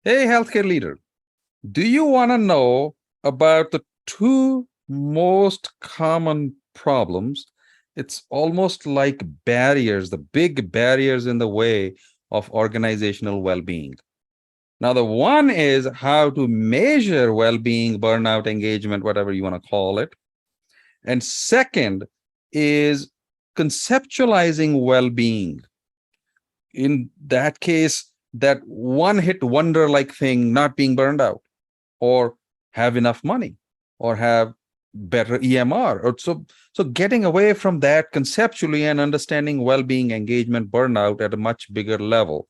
Hey, healthcare leader, do you want to know about the two most common problems? It's almost like barriers, the big barriers in the way of organizational well-being. Now, the one is how to measure well-being, burnout, engagement, whatever you want to call it. And second is conceptualizing well-being. In that case, that one hit wonder like thing, not being burned out, or have enough money, or have better EMR, or so getting away from that conceptually and understanding well-being, engagement, burnout at a much bigger level.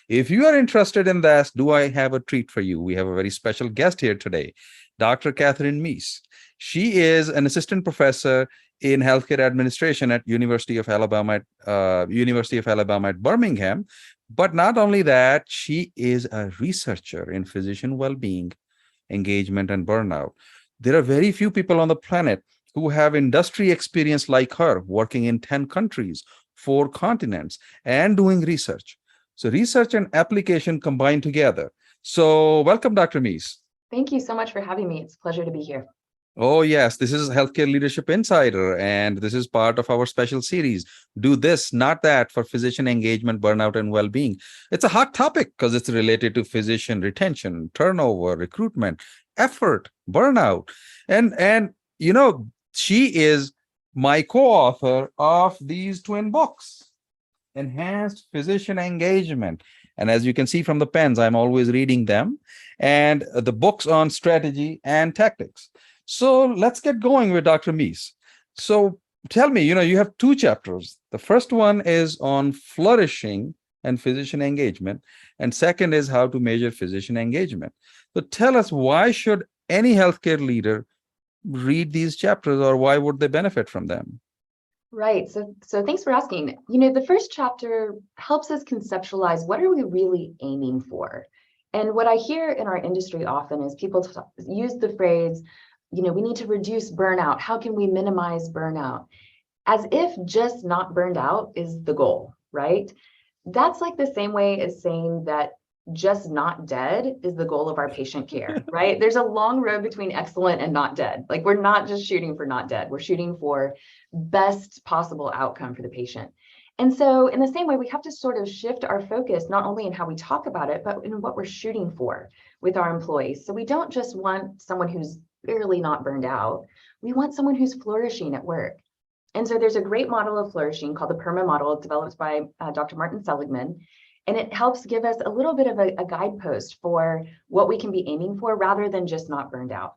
If you are interested in that, do I have a treat for you? We have a very special guest here today, Dr. Katherine Meese. She is an assistant professor in healthcare administration at University of Alabama at Birmingham. But not only that, she is a researcher in physician well-being, engagement, and burnout. There are very few people on the planet who have industry experience like her, working in 10 countries, 4 continents, and doing research. So research and application combined together. So welcome, Dr. Meese. Thank you so much for having me. It's a pleasure to be here. Oh, yes, this is Healthcare Leadership Insider, and this is part of our special series, Do This, Not That, for physician engagement, burnout, and well-being. It's a hot topic because it's related to physician retention, turnover, recruitment, effort, burnout. And she is my co-author of these twin books, Enhanced Physician Engagement. And as you can see from the pens, I'm always reading them, and the books on strategy and tactics. So let's get going with Dr. Meese. So tell me, you have 2 chapters. The first one is on flourishing and physician engagement, and second is how to measure physician engagement. So tell us, why should any healthcare leader read these chapters, or why would they benefit from them? Right. So thanks for asking. The first chapter helps us conceptualize what are we really aiming for. And what I hear in our industry often is people use the phrase, we need to reduce burnout. How can we minimize burnout? As if just not burned out is the goal, right? That's like the same way as saying that just not dead is the goal of our patient care, right? There's a long road between excellent and not dead. Like, we're not just shooting for not dead. We're shooting for best possible outcome for the patient. And so in the same way, we have to sort of shift our focus, not only in how we talk about it, but in what we're shooting for with our employees. So we don't just want someone who's barely not burned out. We want someone who's flourishing at work. And so there's a great model of flourishing called the PERMA model, developed by Dr. Martin Seligman. And it helps give us a little bit of a guidepost for what we can be aiming for rather than just not burned out.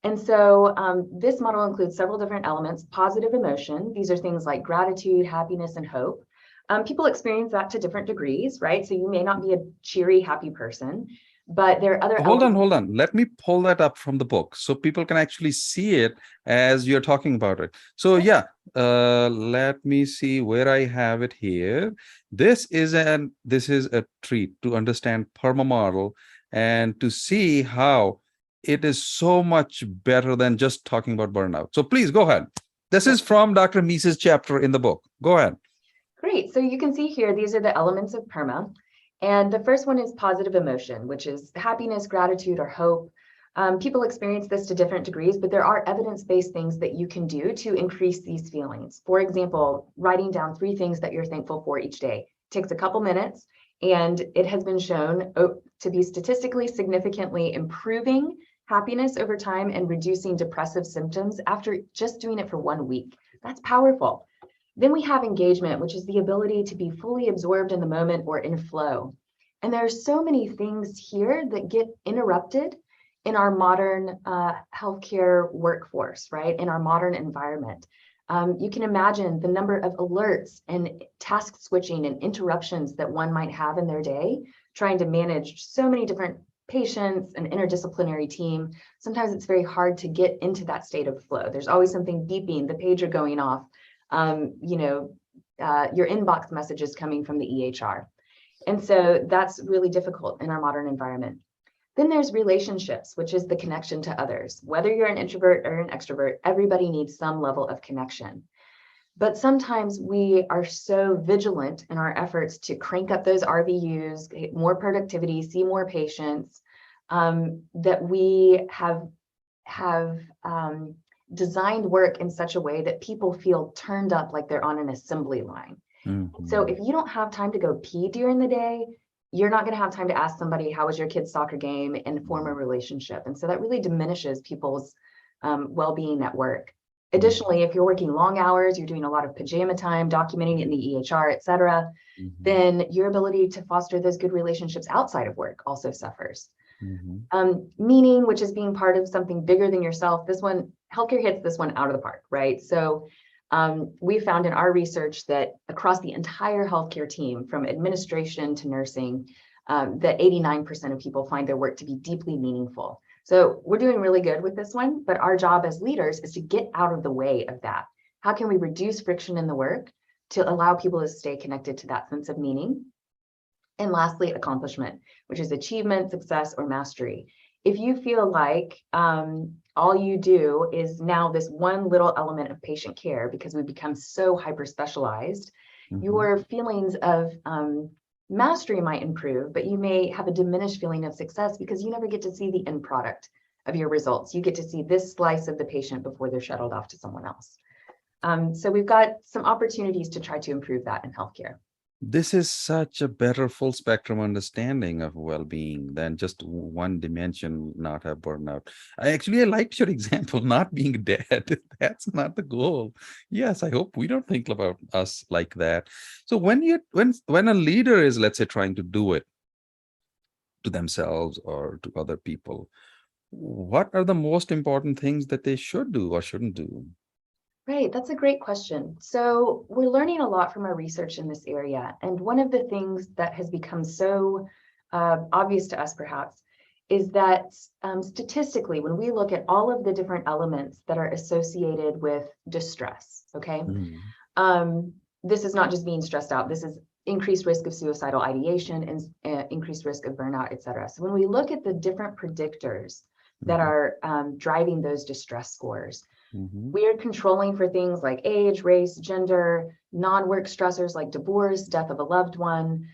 And so this model includes several different elements. Positive emotion, these are things like gratitude, happiness, and hope. People experience that to different degrees, right? So you may not be a cheery, happy person, but there are other elements. Hold on. Let me pull that up from the book so people can actually see it as you're talking about it. So yeah, let me see where I have it here. This is a treat to understand PERMA model and to see how it is so much better than just talking about burnout. So please go ahead. This is from Dr. Meese's chapter in the book. Go ahead. Great. So you can see here, these are the elements of PERMA. And the first one is positive emotion, which is happiness, gratitude, or hope. People experience this to different degrees, but there are evidence-based things that you can do to increase these feelings. For example, writing down 3 things that you're thankful for each day. It takes a couple minutes, and it has been shown to be statistically significantly improving happiness over time and reducing depressive symptoms after just doing it for 1 week. That's powerful. Then we have engagement, which is the ability to be fully absorbed in the moment or in flow. And there are so many things here that get interrupted in our modern healthcare workforce, right? In our modern environment. You can imagine the number of alerts and task switching and interruptions that one might have in their day, trying to manage so many different patients, an interdisciplinary team. Sometimes it's very hard to get into that state of flow. There's always something beeping, the pager going off. Your inbox messages coming from the EHR. And so that's really difficult in our modern environment. Then there's relationships, which is the connection to others. Whether you're an introvert or an extrovert, everybody needs some level of connection. But sometimes we are so vigilant in our efforts to crank up those RVUs, get more productivity, see more patients, that we have designed work in such a way that people feel turned up like they're on an assembly line. So if you don't have time to go pee during the day, you're not going to have time to ask somebody, how was your kid's soccer game, and form a relationship. And so that really diminishes people's well-being at work. Additionally, if you're working long hours, you're doing a lot of pajama time, documenting in the EHR, et cetera, then your ability to foster those good relationships outside of work also suffers. Meaning, which is being part of something bigger than yourself. This one, healthcare hits this one out of the park, right? So we found in our research that across the entire healthcare team, from administration to nursing, that 89% of people find their work to be deeply meaningful. So we're doing really good with this one, but our job as leaders is to get out of the way of that. How can we reduce friction in the work to allow people to stay connected to that sense of meaning? And lastly, accomplishment, which is achievement, success, or mastery. If you feel like all you do is now this one little element of patient care because we've become so hyper specialized, your feelings of mastery might improve, but you may have a diminished feeling of success because you never get to see the end product of your results. You get to see this slice of the patient before they're shuttled off to someone else. So we've got some opportunities to try to improve that in healthcare. This is such a better full spectrum understanding of well-being than just one dimension, not have burnout. I liked your example, not being dead. That's not the goal. Yes, I hope we don't think about us like that. So when a leader is, let's say, trying to do it to themselves or to other people, what are the most important things that they should do or shouldn't do? Right, that's a great question. So we're learning a lot from our research in this area. And one of the things that has become so obvious to us, perhaps, is that statistically, when we look at all of the different elements that are associated with distress, okay, this is not just being stressed out. This is increased risk of suicidal ideation and increased risk of burnout, et cetera. So when we look at the different predictors that are driving those distress scores, we are controlling for things like age, race, gender, non-work stressors like divorce, death of a loved one.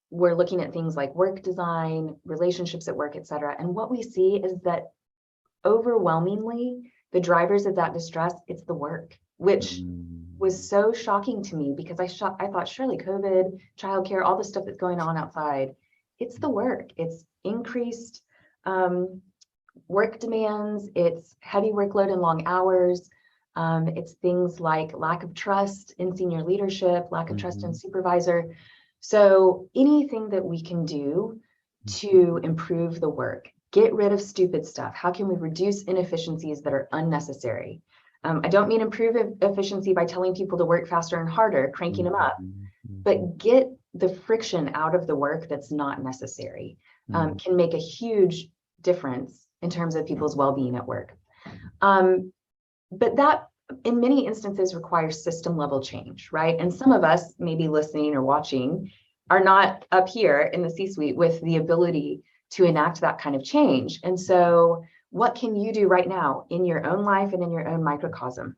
We're looking at things like work design, relationships at work, et cetera. And what we see is that overwhelmingly, the drivers of that distress, it's the work, which was so shocking to me because I thought surely COVID, childcare, all the stuff that's going on outside, it's the work. It's increased work demands, it's heavy workload and long hours. It's things like lack of trust in senior leadership, lack of trust in supervisor. So anything that we can do to improve the work, get rid of stupid stuff. How can we reduce inefficiencies that are unnecessary? I don't mean improve efficiency by telling people to work faster and harder, cranking them up, but get the friction out of the work that's not necessary. Can make a huge difference in terms of people's well-being at work. But that in many instances requires system level change, right? And some of us maybe listening or watching are not up here in the C-suite with the ability to enact that kind of change. And so what can you do right now in your own life and in your own microcosm?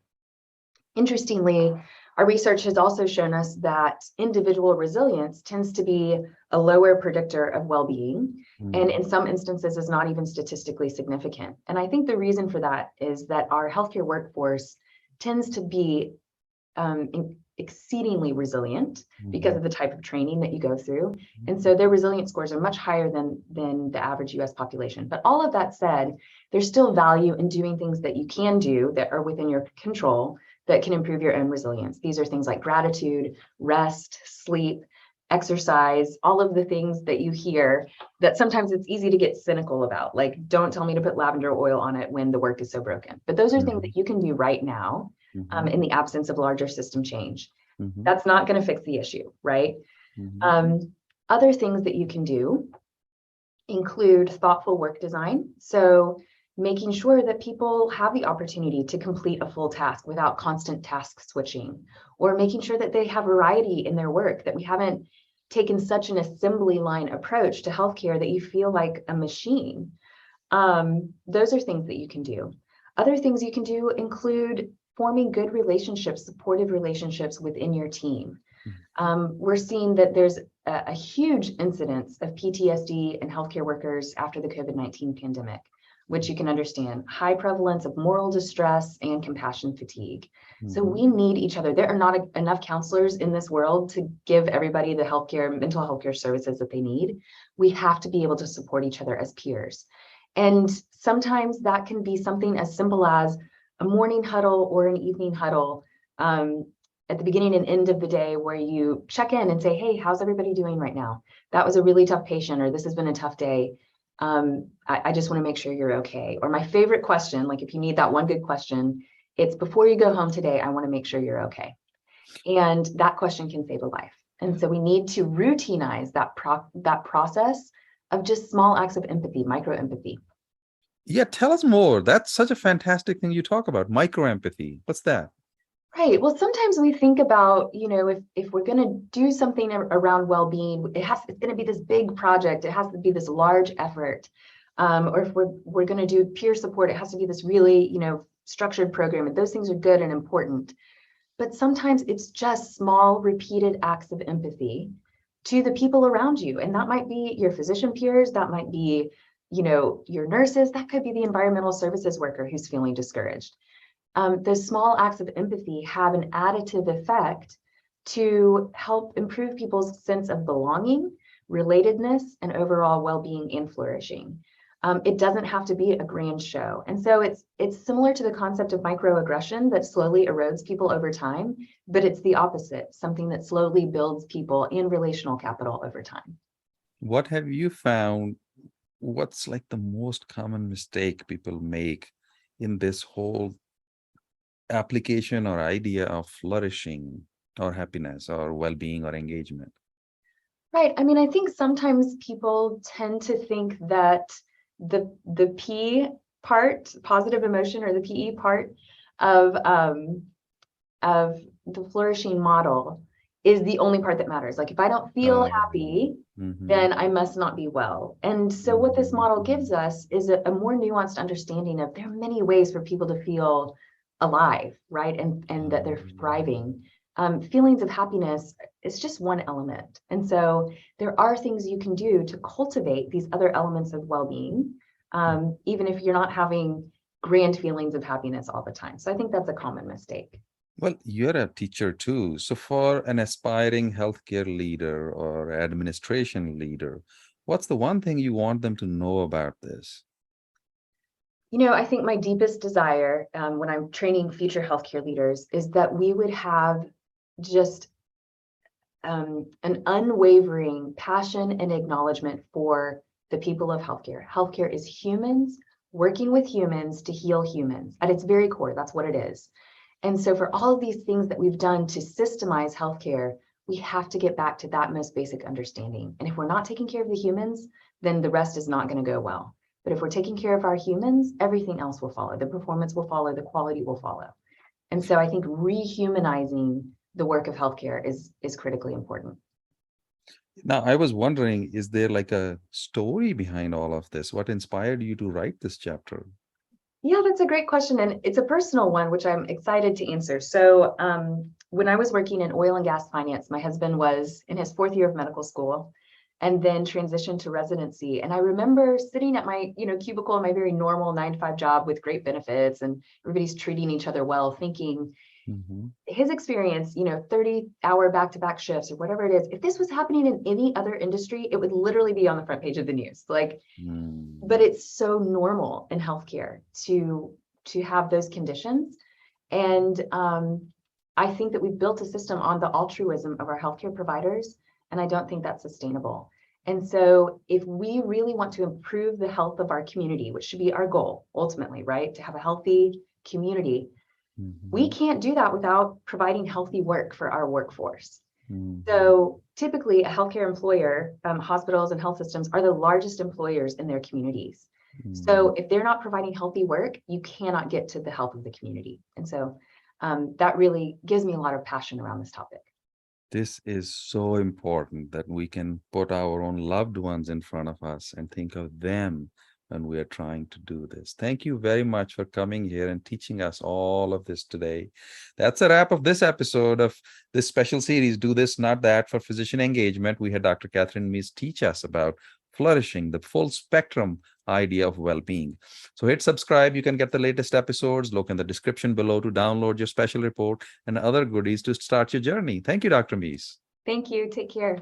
Interestingly, our research has also shown us that individual resilience tends to be a lower predictor of well-being, and in some instances is not even statistically significant. And I think the reason for that is that our healthcare workforce tends to be exceedingly resilient because of the type of training that you go through. And so their resilience scores are much higher than the average US population. But all of that said, there's still value in doing things that you can do that are within your control that can improve your own resilience. These are things like gratitude, rest, sleep, exercise, all of the things that you hear that sometimes it's easy to get cynical about. Like, don't tell me to put lavender oil on it when the work is so broken. But those are things that you can do right now in the absence of larger system change. That's not going to fix the issue, right? Other things that you can do include thoughtful work design. So making sure that people have the opportunity to complete a full task without constant task switching, or making sure that they have variety in their work, that we haven't taken such an assembly line approach to healthcare that you feel like a machine. Those are things that you can do. Other things you can do include forming good relationships, supportive relationships within your team. Mhm. We're seeing that there's a huge incidence of PTSD in healthcare workers after the COVID-19 pandemic, which you can understand, high prevalence of moral distress and compassion fatigue. So Mhm. we need each other. There are not enough counselors in this world to give everybody the mental health care services that they need. We have to be able to support each other as peers. And sometimes that can be something as simple as a morning huddle or an evening huddle at the beginning and end of the day, where you check in and say, hey, how's everybody doing right now? That was a really tough patient, or this has been a tough day. I just want to make sure you're okay. Or my favorite question, like if you need that one good question, it's before you go home today, I want to make sure you're okay. And that question can save a life. And so we need to routinize that process of just small acts of empathy, micro empathy. Yeah, tell us more. That's such a fantastic thing you talk about. Micro empathy. What's that? Right. Well, sometimes we think about, if we're going to do something around well-being, it's going to be this big project. It has to be this large effort. Or if we're going to do peer support, it has to be this really, structured program. And those things are good and important. But sometimes it's just small, repeated acts of empathy to the people around you. And that might be your physician peers. That might be, your nurses. That could be the environmental services worker who's feeling discouraged. Those small acts of empathy have an additive effect to help improve people's sense of belonging, relatedness, and overall well-being and flourishing. It doesn't have to be a grand show. And so it's similar to the concept of microaggression that slowly erodes people over time, but it's the opposite, something that slowly builds people and relational capital over time. What have you found? What's like the most common mistake people make in this whole application or idea of flourishing or happiness or well-being or engagement? Right. I mean, I think sometimes people tend to think that the P part, positive emotion, or the PE part of of the flourishing model is the only part that matters. Like if I don't feel Oh, happy, mhm, then I must not be well. And so what this model gives mhm, us is a more nuanced understanding of there are many ways for people to feel alive, right? And that they're thriving. Feelings of happiness is just one element. And so there are things you can do to cultivate these other elements of well-being, even if you're not having grand feelings of happiness all the time. So I think that's a common mistake. Well, you're a teacher too. So for an aspiring healthcare leader or administration leader, what's the one thing you want them to know about this? I think my deepest desire when I'm training future healthcare leaders is that we would have just an unwavering passion and acknowledgement for the people of healthcare. Healthcare is humans working with humans to heal humans. At its very core, that's what it is. And so for all of these things that we've done to systemize healthcare, we have to get back to that most basic understanding. And if we're not taking care of the humans, then the rest is not going to go well. But if we're taking care of our humans, everything else will follow. The performance will follow, the quality will follow. And so I think rehumanizing the work of healthcare is critically important. Now, I was wondering, is there like a story behind all of this? What inspired you to write this chapter? Yeah, that's a great question. And it's a personal one, which I'm excited to answer. So when I was working in oil and gas finance, my husband was in his fourth year of medical school and then transitioned to residency. And I remember sitting at my, cubicle in my very normal 9 to 5 job with great benefits and everybody's treating each other well, thinking, Mhm. his experience, 30-hour back-to-back shifts or whatever it is, if this was happening in any other industry, it would literally be on the front page of the news. But Mm. it's so normal in healthcare to have those conditions. And I think that we've built a system on the altruism of our healthcare providers, and I don't think that's sustainable. And so if we really want to improve the health of our community, which should be our goal ultimately, right? To have a healthy community, we Mhm. can't do that without providing healthy work for our workforce. Mhm. So typically a healthcare employer, hospitals and health systems are the largest employers in their communities. Mhm. So if they're not providing healthy work, you cannot get to the health of the community. And so that really gives me a lot of passion around this topic. This is so important that we can put our own loved ones in front of us and think of them and we are trying to do this. Thank you very much for coming here and teaching us all of this today. That's a wrap of this episode of this special series, Do This, Not That, for physician engagement. We had Dr. Katherine Meese teach us about flourishing, the full spectrum idea of well-being. So hit subscribe. You can get the latest episodes. Look in the description below to download your special report and other goodies to start your journey. Thank you, Dr. Meese. Thank you. Take care.